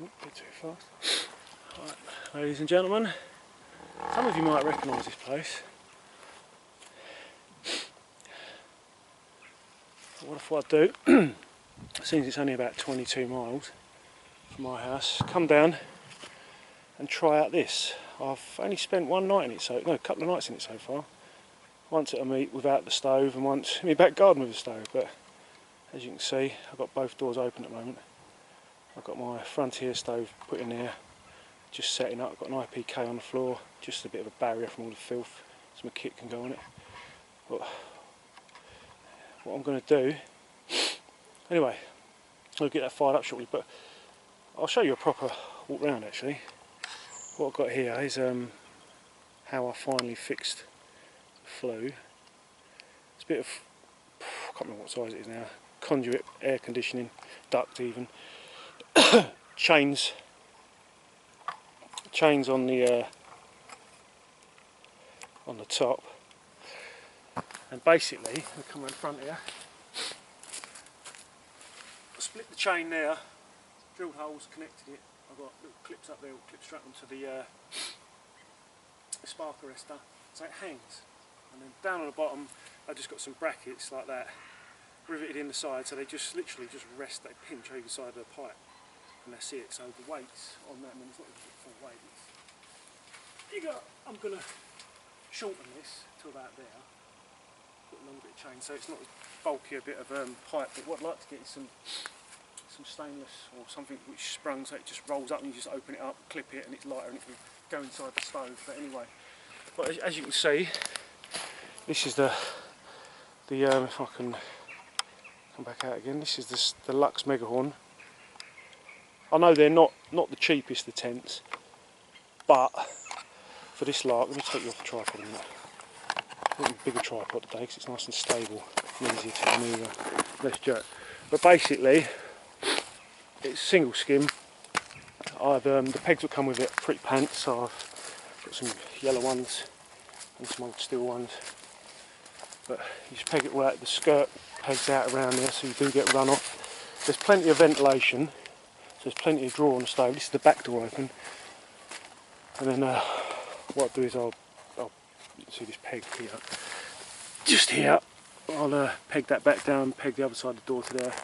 Bit too fast. Right, ladies and gentlemen, some of you might recognise this place. What I thought I'd do, since it's only about 22 miles from my house, come down and try out this. I've only spent one night in it, a couple of nights in it so far. Once at a meet without the stove and once in my back garden with the stove, but as you can see I've got both doors open at the moment. I've got my Frontier stove put in there, just setting up. I've got an IPK on the floor, just a bit of a barrier from all the filth so my kit can go on it. But what I'm going to do, anyway, I'll get that fired up shortly, but I'll show you a proper walk round actually. What I've got here is how I finally fixed the flue. It's a bit of, I can't remember what size it is now, conduit, air conditioning, duct even, chains on the top, and basically I'll come around the front here, split the chain there, drilled holes, connected it. I've got little clips up there, clip strap onto the spark arrestor, so it hangs. And then down on the bottom I've just got some brackets like that riveted in the side, so they just literally just rest, they pinch over the side of the pipe, and that's it. So the weight's on that, I mean it's not even full weight. I'm going to shorten this to about there, put a little bit of chain so it's not as bulky a bit of pipe, but what I'd like to get is some stainless or something which sprung so it just rolls up and you just open it up, clip it, and it's lighter and it can go inside the stove. But anyway, but as you can see, this is the if I can come back out again, this is the Lux Megahorn. I know they're not the cheapest of tents, but for this lark, let me take you off the tripod a minute. I want a bigger tripod today because it's nice and stable and easier to manoeuvre, less jerk. But basically, it's single skim. The pegs will come with it pre-pants, so I've got some yellow ones and some old steel ones. But you just peg it all out, the skirt pegs out around there so you do get runoff. There's plenty of ventilation, so there's plenty of draw on the stove. This is the back door open. And then what I'll do is I'll see this peg here, just here. I'll peg that back down, peg the other side of the door to there.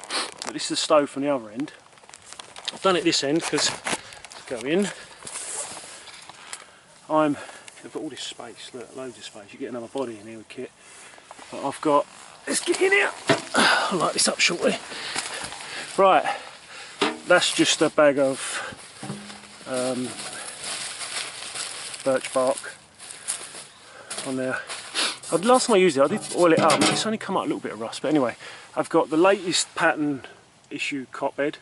But this is the stove from the other end. I've done it this end because to go in, I've got all this space, look, loads of space. You get another body in here with kit. But I've got, let's get in here. I'll light this up shortly. Right, that's just a bag of birch bark on there. Last time I used it, I did oil it up, it's only come out a little bit of rust, but anyway, I've got the latest pattern issue cot bed.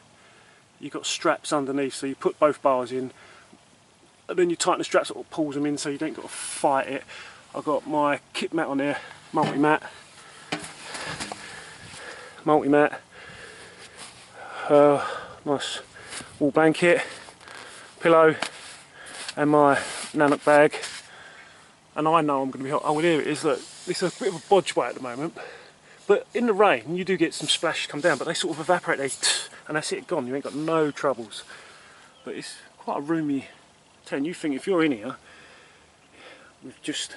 You've got straps underneath, so you put both bars in, and then you tighten the straps, it pulls them in so you don't got to fight it. I've got my kit mat on there, multi-mat, nice wool blanket, pillow, and my Nanook bag. And I know I'm going to be hot. Oh, well, here it is. Look, it's a bit of a bodge way at the moment. But in the rain, you do get some splash come down, but they sort of evaporate, and that's it, gone. You ain't got no troubles. But it's quite a roomy tent. You think if you're in here with just,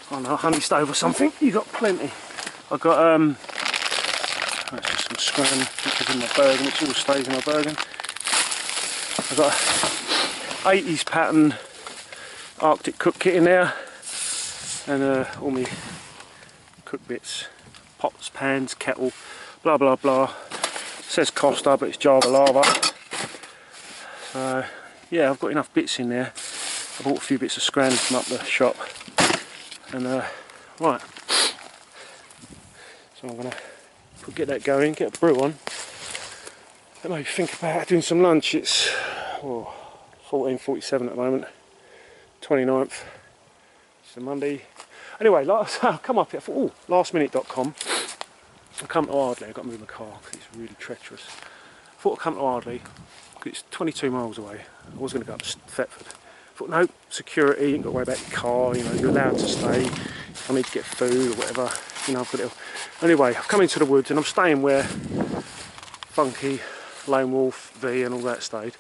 I don't know, a honey stove or something, you got plenty. I've got, that's just some scran, which is in my Bergen, which always stays in my Bergen. I've got 80s pattern Arctic cook kit in there. And all my cook bits, pots, pans, kettle, blah blah blah. It says Costa, but it's Java Lava. So yeah, I've got enough bits in there. I bought a few bits of scran from up the shop. And right, so I'm gonna get that going, get a brew on. That made me think about doing some lunch. It's 14:47 at the moment, 29th. It's a Monday. Anyway, I'll come up here. I thought, lastminute.com. I'll come to Ardley. I've got to move my car because it's really treacherous. I thought I'd come to Ardley because it's 22 miles away. I was going to go up to Thetford. I thought, no, security, you ain't got to worry about your car, you know, you're allowed to stay. If I need to get food or whatever, you know, I've got it. Anyway, I've come into the woods and I'm staying where Funky, Lone Wolf, V and all that stayed.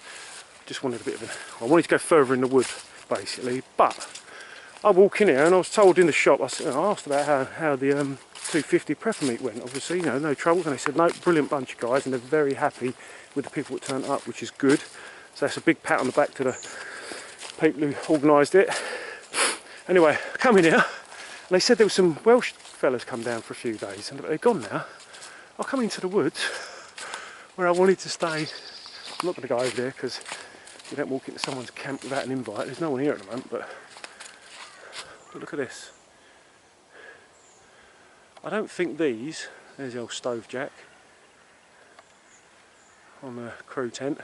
just wanted a bit of I wanted to go further in the wood, basically. But I walk in here and I was told in the shop, I asked about how the 250 prepper meet went. Obviously, you know, no troubles. And they said, no, brilliant bunch of guys, and they're very happy with the people that turned up, which is good. So that's a big pat on the back to the people who organised it. Anyway, I come in here, and they said there were some Welsh fellas come down for a few days, and they're gone now. I come into the woods where I wanted to stay. I'm not going to go over there because you don't walk into someone's camp without an invite. There's no one here at the moment, but look at this. I don't think these, there's the old stove jack on the crew tent.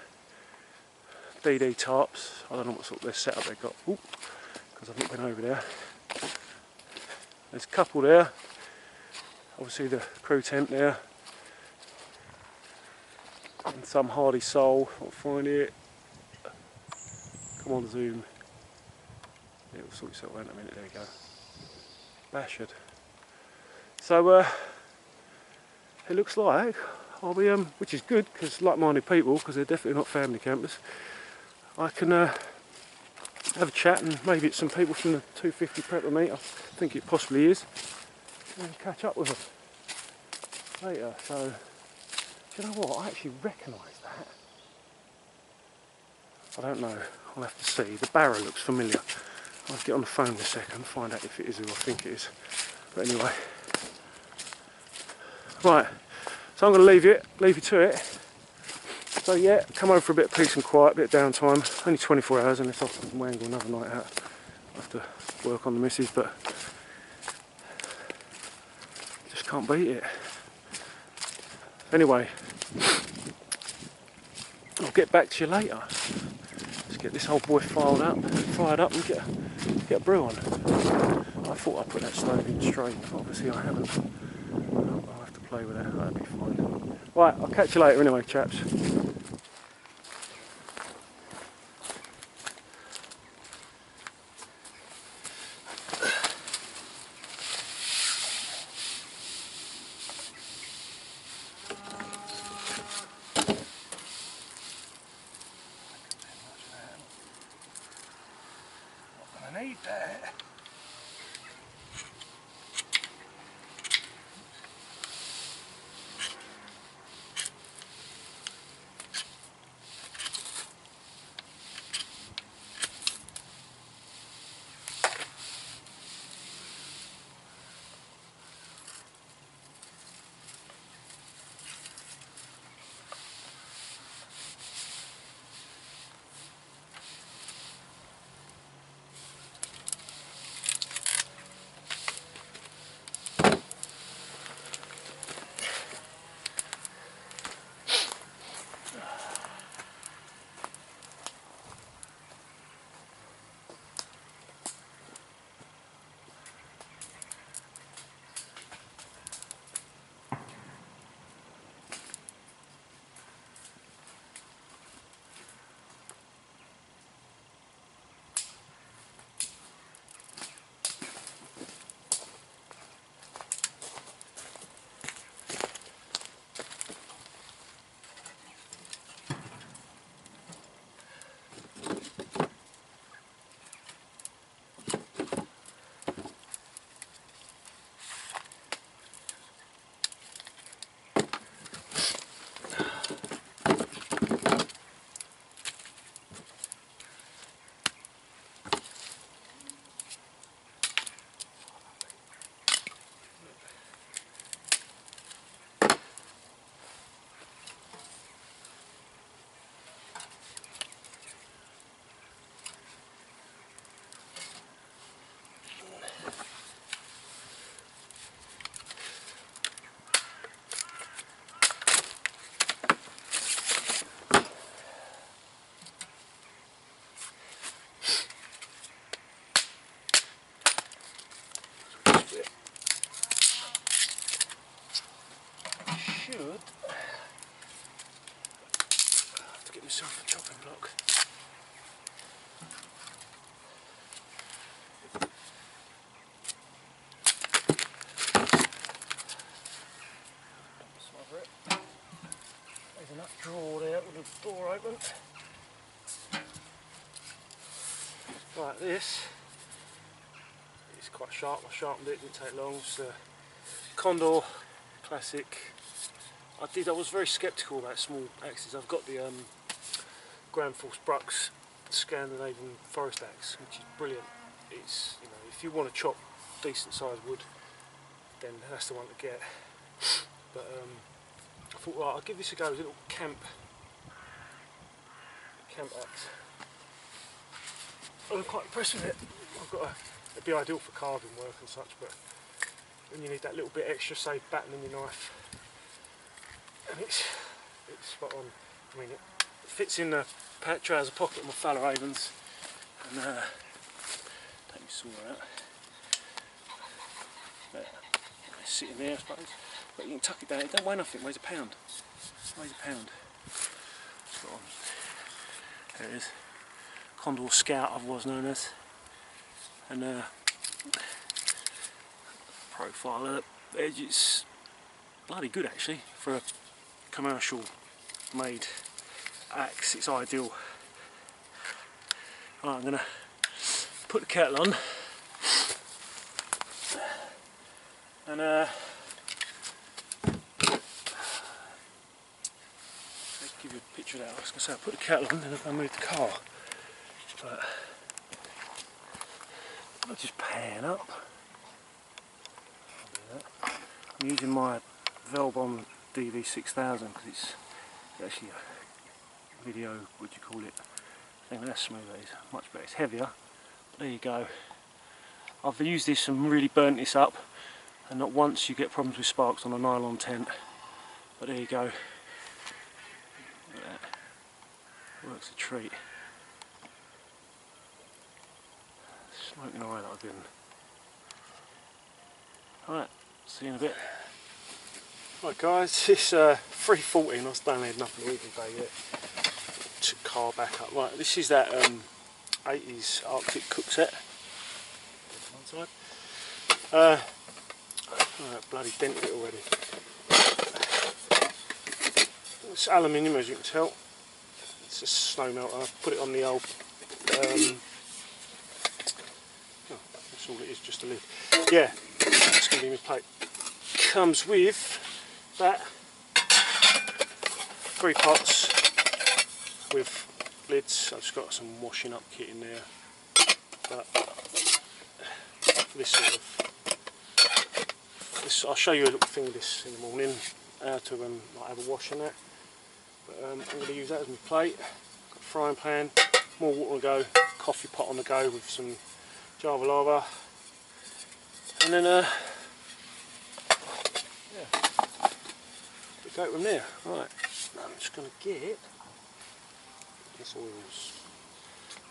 DD tarps, I don't know what sort of their setup they've got, because I've not been over there. There's a couple there, obviously the crew tent there, and some hardy soul, I'll find it. Come on, zoom. Yeah, it'll sort itself out in a minute, there we go. Bashed. So it looks like I'll be, which is good, because like-minded people, because they're definitely not family campers, I can have a chat, and maybe it's some people from the 250 prepper meet, I think it possibly is, and catch up with them later. So, do you know what, I actually recognise that. I don't know, I'll have to see. The barrow looks familiar. I'll get on the phone in a second, find out if it is who I think it is. But anyway. Right, so I'm going to leave you to it. So yeah, come over for a bit of peace and quiet, a bit of downtime. Only 24 hours, unless I can wangle another night out. I have to work on the missus, but just can't beat it. Anyway, I'll get back to you later. Let's get this old boy fired up and get a brew on. I thought I'd put that stove in straight, obviously I haven't. I'll have to play with that, that'll be fine. Right, I'll catch you later anyway, chaps. I need that. Have to get myself a chopping block. Smother it. There's enough drawer there with the door open. Right, this is quite sharp. I sharpened it, didn't take long. It's a Condor Classic. I was very sceptical about small axes. I've got the Grand Force Brux Scandinavian forest axe, which is brilliant. It's, you know, if you want to chop decent sized wood, then that's the one to get. But I thought, right, I'll give this a go as a little camp axe. I'm quite impressed with it. It'd be ideal for carving work and such, but when you need that little bit extra, say battening your knife, and it's spot on. I mean, it fits in the trouser pocket of my Falloravens, and take your saw out. There, it's sitting there, I suppose. But you can tuck it down. It don't weigh nothing. It weighs a pound. It weighs a pound. Spot on. There it is. Condor Scout, otherwise known as. And profile of the edge, it's bloody good actually for a commercial made axe. It's ideal. Right, I'm gonna put the kettle on and let's give you a picture of that. I was gonna say I put the kettle on, then I'm gonna move the car, but I'll just pan up. I'm using my Velbon DV6000 because it's actually a video, what do you call it? I think that's smoother, it's much better, it's heavier. But there you go. I've used this and really burnt this up, and not once you get problems with sparks on a nylon tent. But there you go. Look at that. Works a treat. Smoking away that I've been. Alright, see you in a bit. Right guys, it's 3:14, I still had nothing to eat today yet. Took the car back up. Right, this is that 80s Arctic cook set. One side. Oh, bloody dented it already. It's aluminium, as you can tell. It's a snow melter. I put it on the old oh, that's all it is, just a lid. Yeah, that's going to be my plate. Comes with that 3 pots with lids. I've just got some washing up kit in there, but this sort of I'll show you a little thing of this in the morning, how to like have a wash in that. But I'm going to use that as my plate. Got a frying pan, more water to go, coffee pot on the go with some Java lava, and then yeah, we go from there. Right, I'm just going to get this oil's.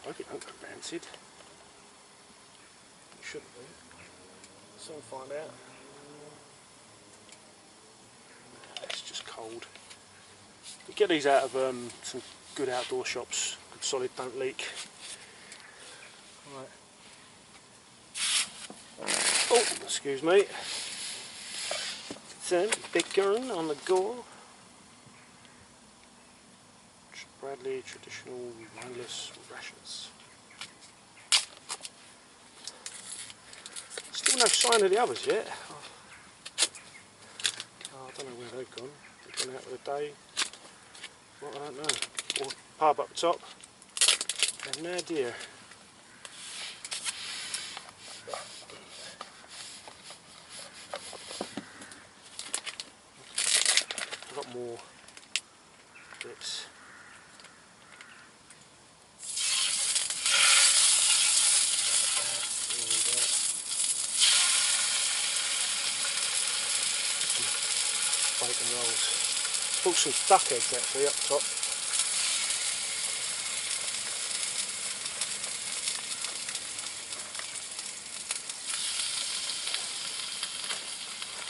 I hope it don't go rancid. It shouldn't be. Soon find out. It's just cold. You get these out of some good outdoor shops, good solid, don't leak. Right. Oh, excuse me. Some bacon on the go. Bradley traditional mindless rashers. Still no sign of the others yet. Oh, I don't know where they've gone. They've gone out for the day. Well, I don't know. Or pub up top. I have no idea. I've got more bits. Bacon rolls. Bought some duck eggs actually up top.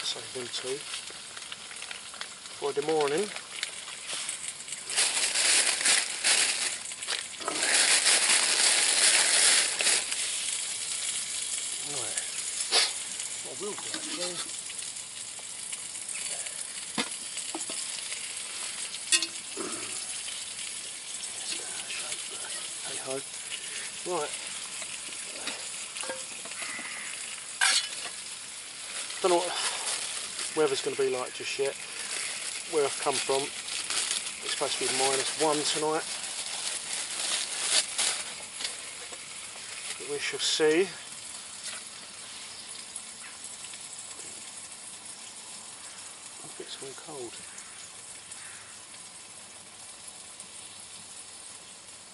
Save them too for the morning. Right. What I will do actually. Right, don't know what weather's going to be like just yet. Where I've come from, it's supposed to be -1 tonight. But we shall see. It gets all cold.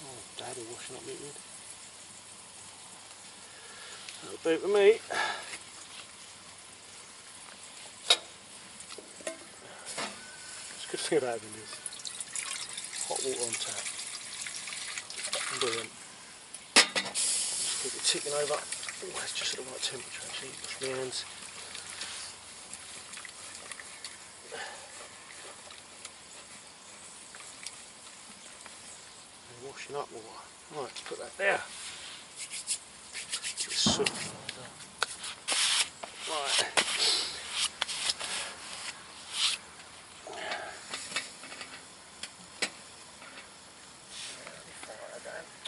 Oh, Daddy washing up liquid. That'll do it for me. It's a good thing about having this hot water on tap. Brilliant. Just keep it ticking over. Oh, it's just at the right temperature actually. Wash my hands. And washing up water. Right, let's put that there. Soot. Right.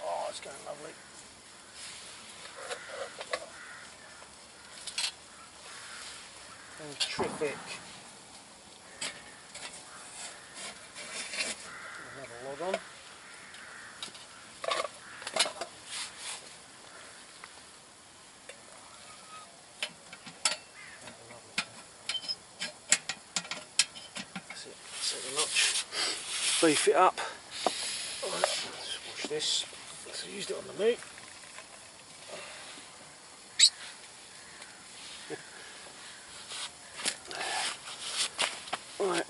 Oh, it's going lovely. And terrific. Another log on. That's it. Second notch. Beef it up. Right, let's wash this. So I used it on the meat. Right.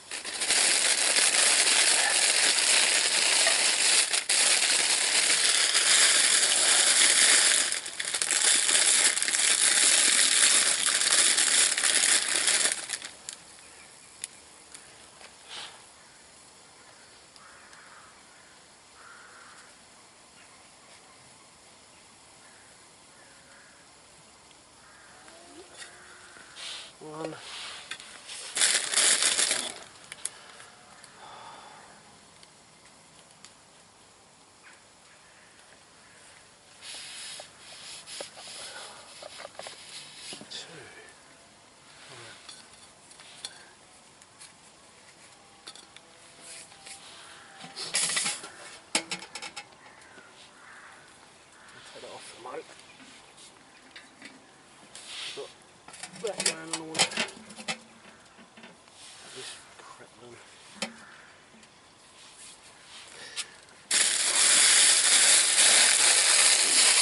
One. Take that off the moat. Got that going on all that. This crap done.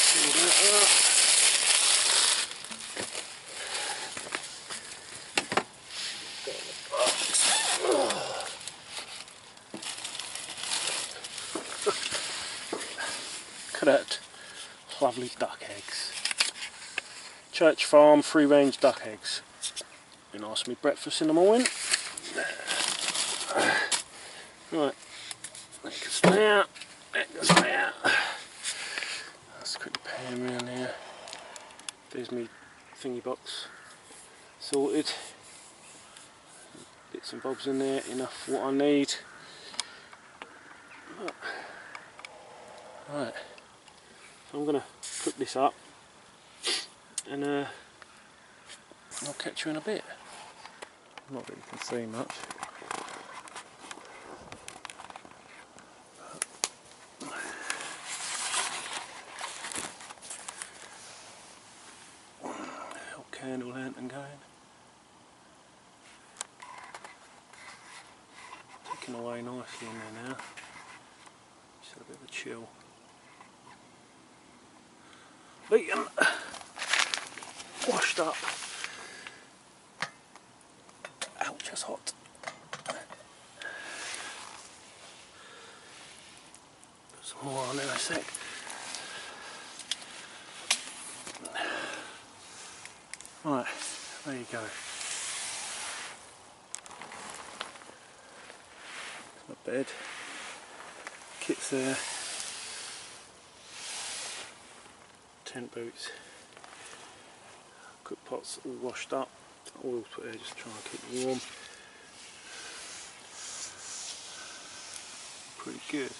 Pull that up. Look at that. Lovely duck eggs. Church Farm free range duck eggs. Be nice for me breakfast in the morning. Right, that can stay out, that can stay out. Let's quickly pan around there. There's me thingy box sorted. Bits and bobs in there, enough for what I need. Right, so I'm going to cook this up and I'll catch you in a bit. Not that you can see much. Little candle lantern going. Ticking away nicely in there now. Just a bit of a chill. Beaten, washed up. Ouch, that's hot. Put some more on in a sec. Right, there you go. Not bad. Kit's there. Tent boots. Cook pots all washed up. Oil put there just to try and keep it warm. Pretty good.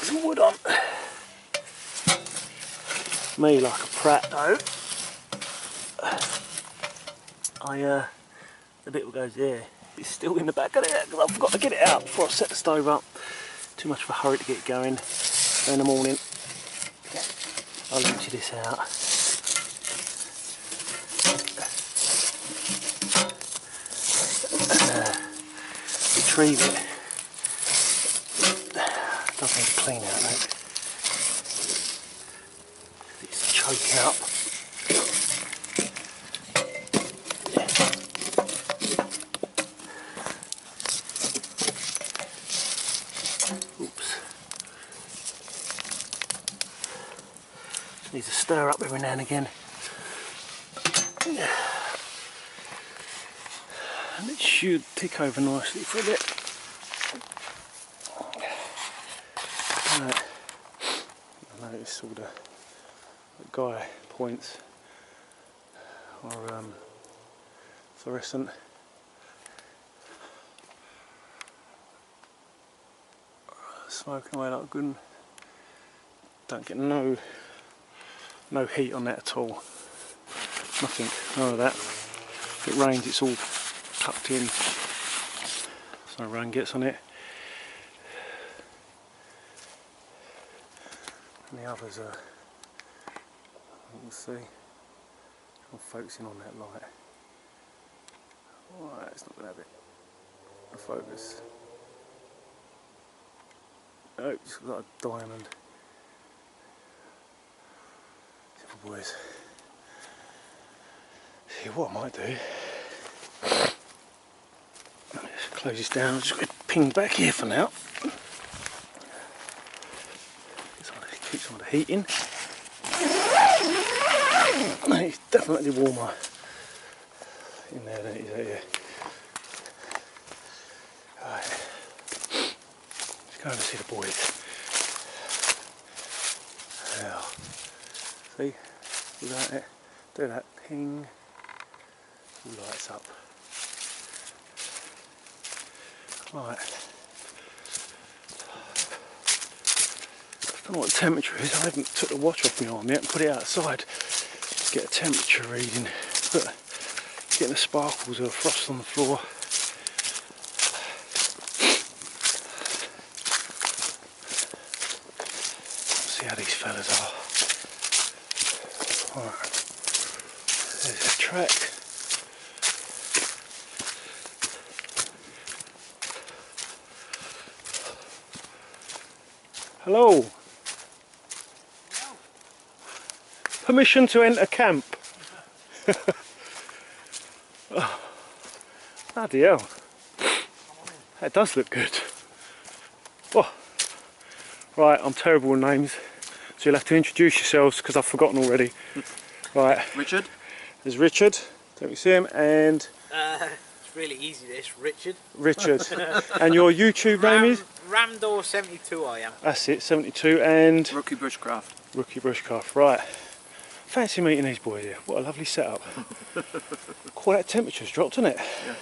some wood on. Me like a prat though. The bit that goes there is still in the back of there because I forgot to get it out before I set the stove up. Too much of a hurry to get it going. So in the morning, I'll empty this out. Retrieve it. Doesn't need to clean out though. It's choking up. Oops. Just needs to stir up every now and again. And it should tick over nicely for a bit. Right. I noticed all the guy points are fluorescent. Smoking away like good. Don't get no heat on that at all. Nothing, none of that. If it rains, it's all tucked in, so no rain gets on it. And the others are, you can see, I'm focusing on that light. Alright, it's not going to have it. The focus. Oh, it's got a diamond. Simple boys. See what I might do. Let's close this down. I'm just going to ping back here for now. Keep some of the heat in. It's definitely warmer in there than it is out here. Right. Let's go and see the boys. Now, see, without it, do that ping, all lights up. Right. I don't know what the temperature is. I haven't took the watch off my arm yet and put it outside to get a temperature reading. But getting the sparkles of frost on the floor. See how these fellas are. Alright. There's a track. Hello. Permission to enter camp. Oh, bloody hell. That does look good. Oh. Right, I'm terrible with names, so you'll have to introduce yourselves because I've forgotten already. Right. Richard. There's Richard. Don't we see him? And it's really easy this, Richard. Richard. And your YouTube name is? Ramdor72 I am. That's it, 72 and? Rookie Bushcraft. Rookie Bushcraft, right. Fancy meeting these boys here. What a lovely setup. Quite that temperature's dropped, hasn't it? Yeah.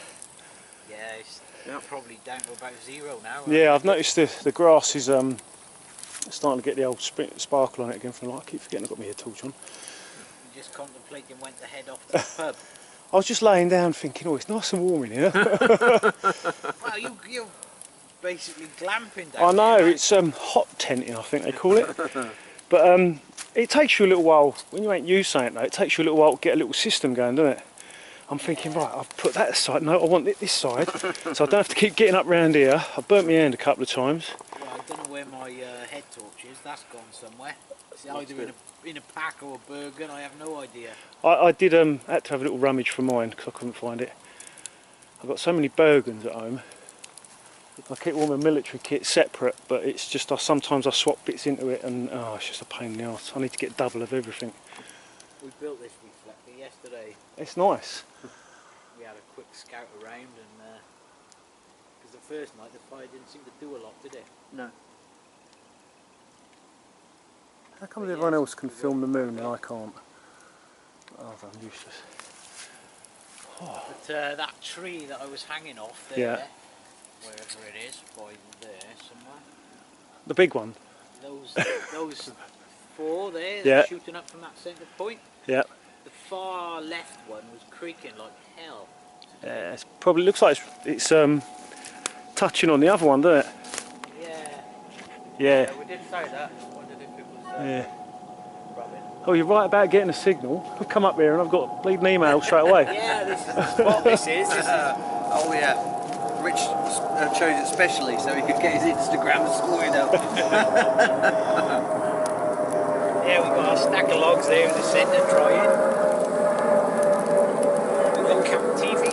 Yeah, it's probably down to about 0 now. Yeah, I've noticed the grass is starting to get the old sparkle on it again from the light. I keep forgetting I've got my head torch on. You just contemplating when to head off to the pub. I was just laying down thinking, oh, it's nice and warm in here. Well, you're basically glamping down I know, here, it's hot tenting I think they call it. But it takes you a little while, when you ain't used something though, it takes you a little while to get a little system going, doesn't it? I'm thinking, right, I've put that aside, no, I want it this side, so I don't have to keep getting up round here. I've burnt my hand a couple of times. Well, I don't know where my head torch is, that's gone somewhere. It's either in a pack or a Bergen, I have no idea. I did had to have a little rummage for mine because I couldn't find it. I've got so many Bergens at home. I keep all my military kit separate, but it's just sometimes I swap bits into it and it's just a pain in the arse. I need to get double of everything. We built this reflector yesterday. It's nice. We had a quick scout around and because the first night the fire didn't seem to do a lot, did it? No. How come everyone else can film the moon and I can't? Oh, I'm useless. Oh. But that tree that I was hanging off there, yeah. wherever it is, by there somewhere. The big one? those four there Yeah. shooting up from that centre point. Yeah. The far left one was creaking like hell. Yeah, it probably looks like it's touching on the other one, doesn't it? Yeah. Yeah. We did say that. Wondered if it was Yeah. rubbing. Oh, you're right about getting a signal. I've come up here and I've got a bleeding email straight away. Yeah, this is the spot. This is. Oh yeah, Rich chose it specially so he could get his Instagram sorted out. Yeah, we've got our stack of logs there in the centre drying. We've got Camp TV.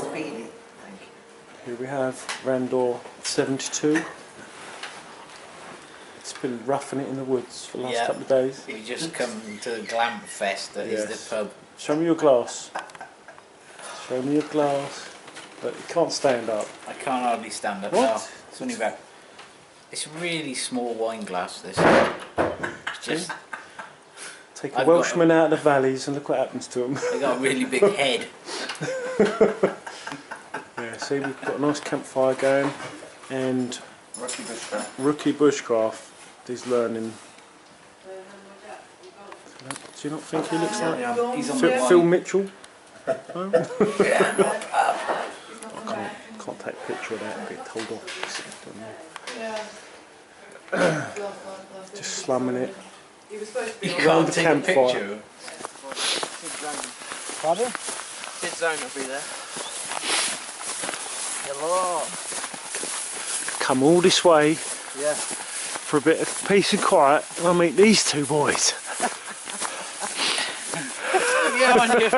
Speedy. Here we have Randor 72. It's been roughing it in the woods for the last couple of days. We just come to the Glam Fest, that is the pub. Show me your glass. Show me your glass. But you can't stand up. I can't hardly stand up What? now. It's only about. It's a really small wine glass. This. It's just. Take a I've Welshman out of the valleys and look what happens to them. They got a really big head. Yeah, see, we've got a nice campfire going, and Rookie Bushcraft is learning. Do you not think he looks like He's on Phil the Mitchell? I can't take a picture of that bit. Hold off. Just slumming it. You Round can't the take a campfire. picture. Pardon? Sid Zone will be there. Hello. Come all this way Yeah. for a bit of peace and quiet, and I'll meet these two boys. Yeah, on you.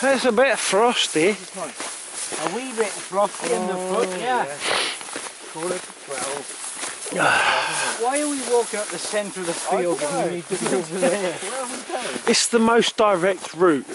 It's a bit frosty. A wee bit frosty in the foot, yeah. Why are we walking up the centre of the field when we need to be over there? It's the most direct route